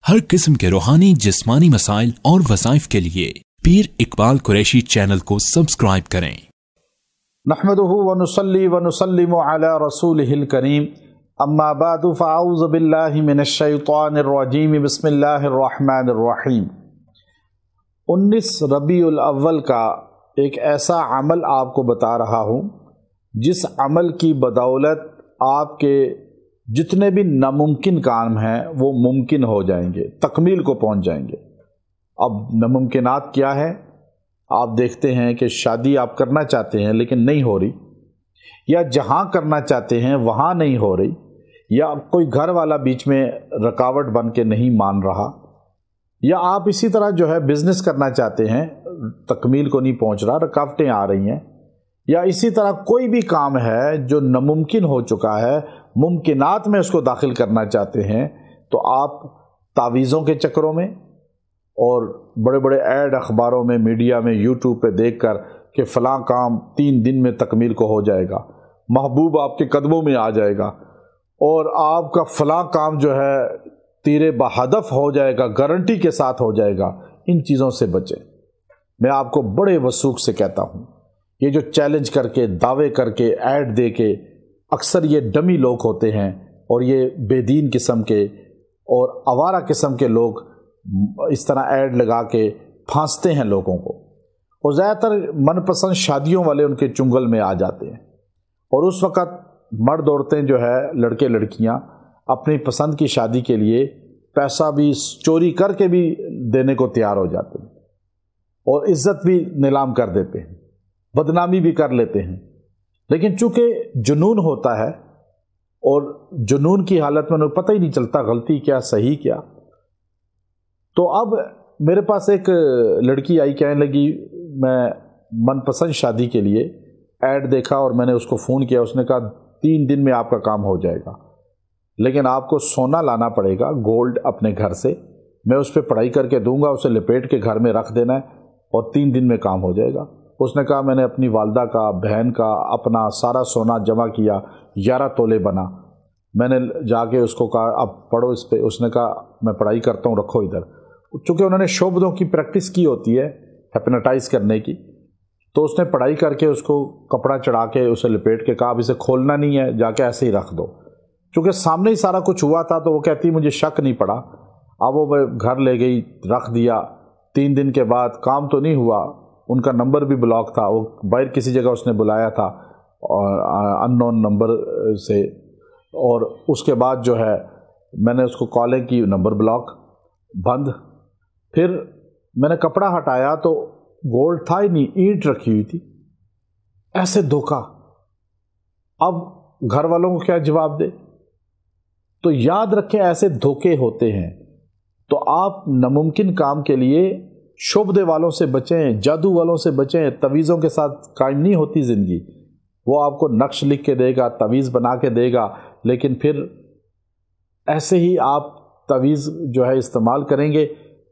हर किस्म के रूहानी जिस्मानी मसाइल और वज़ाइफ के लिए पीर इकबाल कुरैशी चैनल को सब्सक्राइब करें। नहमदुहु व नुसल्ली व नुसल्लिमु अला रसूलिहिल करीम, अम्मा बादु फ़अऊज़ु बिल्लाहि मिनश शैतानिर रजीम, बिस्मिल्लाहिर रहमानिर रहीम। 19 रबीउल अव्वल का एक ऐसा अमल आपको बता रहा हूँ जिस अमल की बदौलत आपके जितने भी नामुमकिन काम हैं वो मुमकिन हो जाएंगे, तकमील को पहुँच जाएंगे। अब नामुमकिनात क्या है? आप देखते हैं कि शादी आप करना चाहते हैं लेकिन नहीं हो रही, या जहाँ करना चाहते हैं वहाँ नहीं हो रही, या कोई घर वाला बीच में रुकावट बन के नहीं मान रहा, या आप इसी तरह जो है बिज़नेस करना चाहते हैं, तकमील को नहीं पहुँच रहा, रुकावटें आ रही हैं, या इसी तरह कोई भी काम है जो नामुमकिन हो चुका है, मुमकिनात में उसको दाखिल करना चाहते हैं, तो आप तावीज़ों के चक्रों में और बड़े बड़े ऐड अखबारों में, मीडिया में, यूट्यूब पे देखकर कि फ़लाँ काम 3 दिन में तकमील को हो जाएगा, महबूब आपके कदमों में आ जाएगा और आपका फ़लाँ काम जो है तीरे बहदफ हो जाएगा, गारंटी के साथ हो जाएगा, इन चीज़ों से बचें। मैं आपको बड़े वसूख से कहता हूँ, ये जो चैलेंज करके, दावे करके, ऐड दे के, अक्सर ये डमी लोग होते हैं और ये बेदीन किस्म के और आवारा किस्म के लोग इस तरह ऐड लगा के फांसते हैं लोगों को, और ज़्यादातर मनपसंद शादियों वाले उनके चुंगल में आ जाते हैं। और उस वक़्त मर्द औरतें जो है, लड़के लड़कियां अपनी पसंद की शादी के लिए पैसा भी चोरी करके भी देने को तैयार हो जाते हैं और इज़्ज़त भी नीलाम कर देते हैं, बदनामी भी कर लेते हैं। लेकिन चूँकि जुनून होता है और जुनून की हालत में उन्हें पता ही नहीं चलता गलती क्या सही क्या। तो अब मेरे पास एक लड़की आई, कहने लगी मैं मनपसंद शादी के लिए ऐड देखा और मैंने उसको फ़ोन किया। उसने कहा 3 दिन में आपका काम हो जाएगा, लेकिन आपको सोना लाना पड़ेगा, गोल्ड अपने घर से, मैं उस पर पढ़ाई करके दूंगा, उसे लपेट के घर में रख देना है और 3 दिन में काम हो जाएगा। उसने कहा मैंने अपनी वालदा का, बहन का, अपना सारा सोना जमा किया, 11 तोले बना। मैंने जाके उसको कहा अब पढ़ो इस पे। उसने कहा मैं पढ़ाई करता हूँ, रखो इधर। चूँकि उन्होंने शोबदों की प्रैक्टिस की होती है, हिप्नोटाइज करने की, तो उसने पढ़ाई करके उसको कपड़ा चढ़ा के उसे लपेट के कहा अब इसे खोलना नहीं है, जाके ऐसे ही रख दो। चूँकि सामने ही सारा कुछ हुआ था तो वो कहती मुझे शक नहीं पड़ा। अब वो घर ले गई, रख दिया। 3 दिन के बाद काम तो नहीं हुआ, उनका नंबर भी ब्लॉक था, वो बाहर किसी जगह उसने बुलाया था और अननोन नंबर से, और उसके बाद जो है मैंने उसको कॉलें की, नंबर ब्लॉक, बंद। फिर मैंने कपड़ा हटाया तो गोल्ड था ही नहीं, ईंट रखी हुई थी। ऐसे धोखा, अब घर वालों को क्या जवाब दे? तो याद रखें ऐसे धोखे होते हैं। तो आप नामुमकिन काम के लिए शोबदे वालों से बचें, जादू वालों से बचें। तवीज़ों के साथ कायम नहीं होती ज़िंदगी। वो आपको नक्श लिख के देगा, तवीज़ बना के देगा, लेकिन फिर ऐसे ही आप तवीज़ जो है इस्तेमाल करेंगे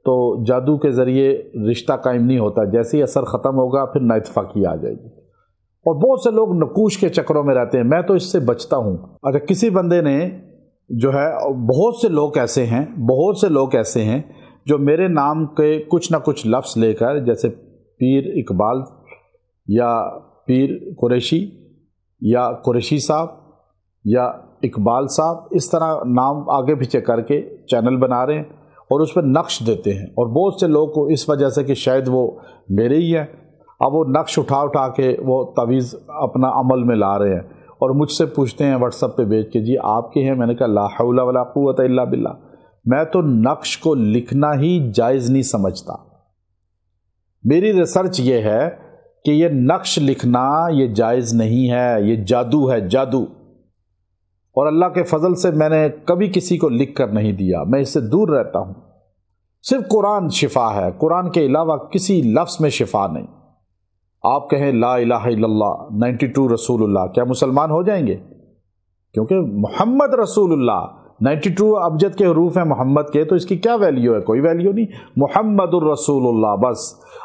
तो जादू के ज़रिए रिश्ता कायम नहीं होता। जैसे ही असर ख़त्म होगा फिर नाइतफ़ाक़ी आ जाएगी। और बहुत से लोग नकूश के चक्करों में रहते हैं। मैं तो इससे बचता हूँ। अगर किसी बंदे ने जो है, बहुत से लोग ऐसे हैं जो मेरे नाम के कुछ ना कुछ लफ्ज़ लेकर, जैसे पीर इकबाल या पीर कुरैशी या कुरैशी साहब या इकबाल साहब, इस तरह नाम आगे पीछे करके चैनल बना रहे हैं और उस पर नक्श देते हैं। और बहुत से लोग को इस वजह से कि शायद वो मेरे ही हैं, अब वो नक्श उठा के वो तवीज़ अपना अमल में ला रहे हैं और मुझसे पूछते हैं व्हाट्सएप पे भेज के, जी आपके हैं? मैंने कहा ला हौला वला कुव्वता इल्ला बिल्लाह। मैं तो नक्श को लिखना ही जायज़ नहीं समझता। मेरी रिसर्च ये है कि ये नक्श लिखना ये जायज़ नहीं है, ये जादू है, जादू। और अल्लाह के फजल से मैंने कभी किसी को लिख कर नहीं दिया, मैं इससे दूर रहता हूँ। सिर्फ कुरान शिफा है, कुरान के अलावा किसी लफ्ज़ में शिफा नहीं। आप कहें ला इलाहा इल्लल्लाह 92 रसूलुल्लाह, क्या मुसलमान हो जाएंगे? क्योंकि मोहम्मद रसूलुल्लाह 92 अबजद के हरूफ हैं मोहम्मद के, तो इसकी क्या वैल्यू है? कोई वैल्यू नहीं। मुहम्मदुर रसूलुल्लाह बस।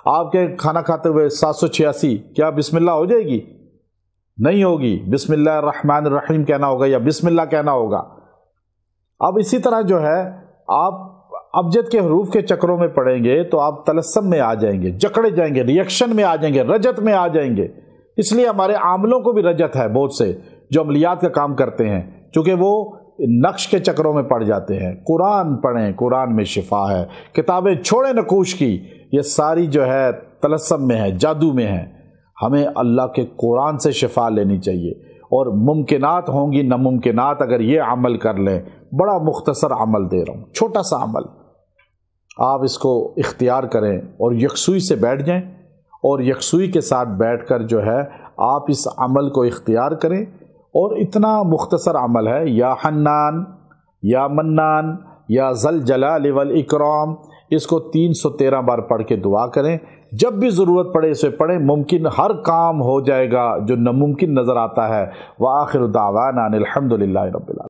आपके खाना खाते हुए 786 क्या बिस्मिल्लाह हो जाएगी? नहीं होगी। बिस्मिल्लाहिर रहमानिर रहीम कहना होगा या बिस्मिल्लाह कहना होगा। अब इसी तरह जो है आप ابجد کے حروف کے چکروں میں پڑھیں گے تو آپ تلسم میں آ جائیں گے، جکڑے جائیں گے، ریئیکشن میں آ جائیں گے، رجت میں آ جائیں گے۔ اس لیے ہمارے عاملوں کو بھی رجت ہے بہت سے جو عملیات کا کام کرتے ہیں، چونکہ وہ نقش کے چکروں میں پڑ جاتے ہیں۔ قرآن پڑھیں، قرآن میں شفا ہے۔ کتابیں چھوڑیں نقوش کی، یہ ساری جو ہے تلسم میں ہے، جادو میں ہے۔ ہمیں اللہ کے قرآن سے شفا لینی چاہیے، اور ممکنات ہوں گی ناممکنات اگر یہ عمل کر لیں۔ بڑا مختصر عمل دے رہا ہوں، چھوٹا سا عمل، آپ اس کو اختیار کریں اور یکسوئی سے بیٹھ جائیں، اور یکسوئی کے ساتھ بیٹھ کر جو ہے آپ اس عمل کو اختیار کریں۔ اور اتنا مختصر عمل ہے، یا حنان، یا منان، یا ذل جلال والاکرام، اس کو 313 بار پڑھ کے دعا کریں۔ جب بھی ضرورت پڑے اسے پڑھیں، ممکن ہر کام ہو جائے گا جو ناممکن نظر آتا ہے۔ وآخر دعوانا ان الحمد للہ رب العالمین۔